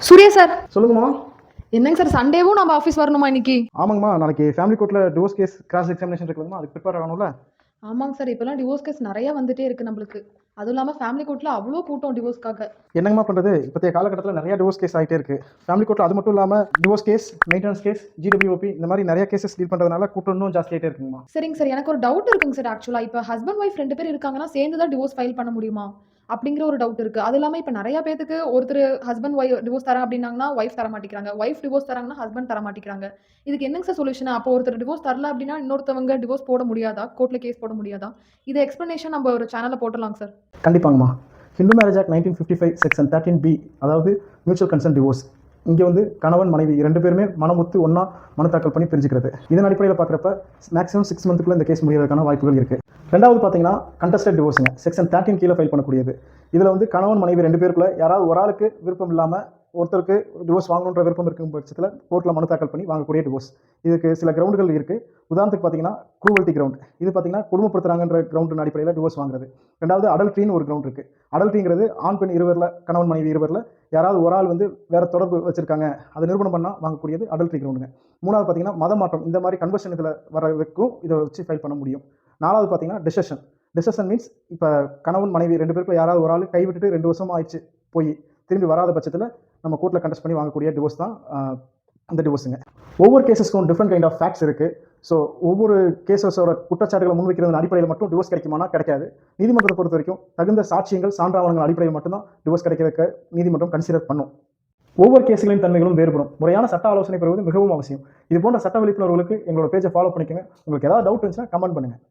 Surya sir. சொல்லுங்கம்மா. என்னங்க sir சண்டேவும் நம்ம ஆஃபீஸ் வரணுமா இன்னைக்கு? ஆமாங்கம்மா, நாளைக்கு ஃபேமிலி கோர்ட்ல டிவோர்ஸ் கேஸ் கிராஸ் எக்ஸாமினேஷன் இருக்குதுங்கம்மா, அதுக்கு ப்ரிப்பேர் ஆகணும்ல. ஆமாங்க சார், இப்பெல்லாம் டிவோர்ஸ் கேஸ் நிறைய வந்துட்டே இருக்கு நம்மளுக்கு. அதுவும் இல்லாம ஃபேமிலி கோர்ட்ல அவ்வளோ கூட்டம் டிவோர்ஸ்க்காக. என்னங்கம்மா பண்ணுறது, இப்போதைய காலகட்டத்தில் நிறைய டிவோர்ஸ் கேஸ் ஆகிட்டே இருக்குது ஃபேமிலி கோர்ட்டில். அது மட்டும் இல்லாமல் டிவோர்ஸ் கேஸ், மெயின்டெனன்ஸ் கேஸ், ஜிடபிள்யூபி இந்த மாதிரி நிறைய கேசஸ் டீல் பண்ணுறதுனால கூட்டம் இன்னும் ஜாஸ்தி ஆகிட்டே இருக்குங்கம்மா. சரிங்க சார், எனக்கு ஒரு டவுட் இருக்குங்க சார். ஆக்சுவலாக இப்போ ஹஸ்பண்ட் ஒய்ஃப் 2 பேர் இருக்காங்கன்னா சேர்ந்து தான் டிவோர்ஸ் ஃபைல் பண்ண முடியுமா அப்படிங்கிற ஒரு டவுட் இருக்கு. அது இல்லாமல் இப்போ நிறைய பேருக்கு ஒருத்தர் ஹஸ்பண்ட் ஒய்ஃப் டிவோர்ஸ் தரேன் அப்படின்னாங்கன்னா ஒய்ஃப் தர மாட்டேங்கிறாங்க, ஒய்ஃப் டிவோர்ஸ் தராங்கன்னா ஹஸ்பண்ட் தர மாட்டேங்கிறாங்க. இதுக்கு என்னங்க சார் சொல்யூஷன்? அப்போ ஒருத்தர் டிவோர்ஸ் தரல அப்படின்னா இன்னொருத்தவங்க டிவோர்ஸ் போட முடியாதா? கோர்ட்டில் கேஸ் போட முடியாதா? இது எக்ஸ்பிளனேஷன் நம்ம ஒரு சேனலில் போட்டுடலாங்க சார். கண்டிப்பாங்கம்மா. Hindu marriage act 1955 section 13B, அதாவது மியூச்சுவல் கன்சென்ட் டிவோர்ஸ். இங்கே வந்து கணவன் மனைவி 2 பேருமே மனமுத்து ஒன்றா மனு தாக்கல் பண்ணி பிரிஞ்சுக்கிறது. இதன் அடிப்படையில் பார்க்குறப்ப மேக்ஸிமம் 6 மந்த்துக்குள்ள இந்த கேஸ் முடியறதுக்கான வாய்ப்புகள் இருக்குது. ரெண்டாவது பார்த்தீங்கன்னா கண்டஸ்டட் டிவோர்ஸுங்க, செக்ஷன் 13 கீழே ஃபைல் பண்ணக்கூடியது. இதில் வந்து கணவன் மனைவி 2 பேருக்குள்ள யாராவது ஒரு ஆளுக்கு விருப்பம் இல்லாமல் ஒருத்தருக்கு டிவோர்ஸ் வாங்கணுன்ற விருப்பம் இருக்கும் பட்சத்தில் கோர்ட்டில் மனு தாக்கல் பண்ணி வாங்கக்கூடிய டிவோர்ஸ். இதுக்கு சில கிரவுண்டுகள் இருக்குது. உதாரணத்துக்கு பார்த்தீங்கன்னா க்ரூவல்ட்டி கிரவுண்ட். இது பார்த்தீங்கன்னா குடும்பப்படுத்துறாங்கன்ற கிரவுண்டின் அடிப்படையில் டிவோர்ஸ் வாங்குறது. ரெண்டாவது அடல்ட்ரின்னு ஒரு கிரவுண்ட் இருக்குது. அடல்ட்ரிங்கிறது ஆண் பெண் இருவரில், கணவன் மனைவி இருவரில் யாராவது ஒரு ஆள் வந்து வேறு தொடர்பு வச்சிருக்காங்க, அதை நிரூபணம் பண்ணால் வாங்கக்கூடியது அடல்ட்ரி கிரவுண்டுங்க. மூணாவது பார்த்தீங்கன்னா மத மாற்றம், இந்த மாதிரி கன்வர்ஷன் இதில் வரதுக்கும் இதை வச்சு ஃபைல் பண்ண முடியும். நாலாவது பார்த்தீங்கன்னா டெசஷன். டெசஷன் மீன்ஸ் இப்போ கணவன் மனைவி 2 பேருக்குள்ள யாராவது ஒரு ஆள் கைவிட்டுட்டு 2 வருஷமாக ஆயிடுச்சு, போய் திரும்பி வராத பட்சத்தில் நம்ம கோர்ட்டில் கண்டஸ்ட் பண்ணி வாங்கக்கூடிய டிவோர்ஸ் தான் அந்த டிவோர்ஸுங்க. ஒவ்வொரு கேசஸ்க்கும் டிஃப்ரெண்ட் கைண்ட் ஆஃப் ஃபேக்ட்ஸ் இருக்குது. ஸோ ஒவ்வொரு கேசஸோட குற்றச்சாட்டுகளை முன்வைக்கிறதன் அடிப்படையில் மட்டும் டிவோர்ஸ் கிடைக்குமானா கிடைக்காது. நீதிமன்றத்தை பொறுத்த வரைக்கும் தகுந்த சாட்சியங்கள், சான்றாவணங்கள் அடிப்படையில் மட்டும்தான் டிவோர்ஸ் கிடைக்கிறதுக்கு நீதிமன்றம் கன்சிடர் பண்ணும். ஒவ்வொரு கேசுகளின் தன்மைகளும் வேறுபடும். முறையான சட்ட ஆலோசனை பெறுவது மிகவும் அவசியம். இது போன்ற சட்ட விழிப்புணர்வுகளுக்கு எங்களோட பேஜை ஃபாலோ பண்ணிக்கோங்க. உங்களுக்கு ஏதாவது டவுட் இருந்துச்சுன்னா கமெண்ட் பண்ணுங்கள்.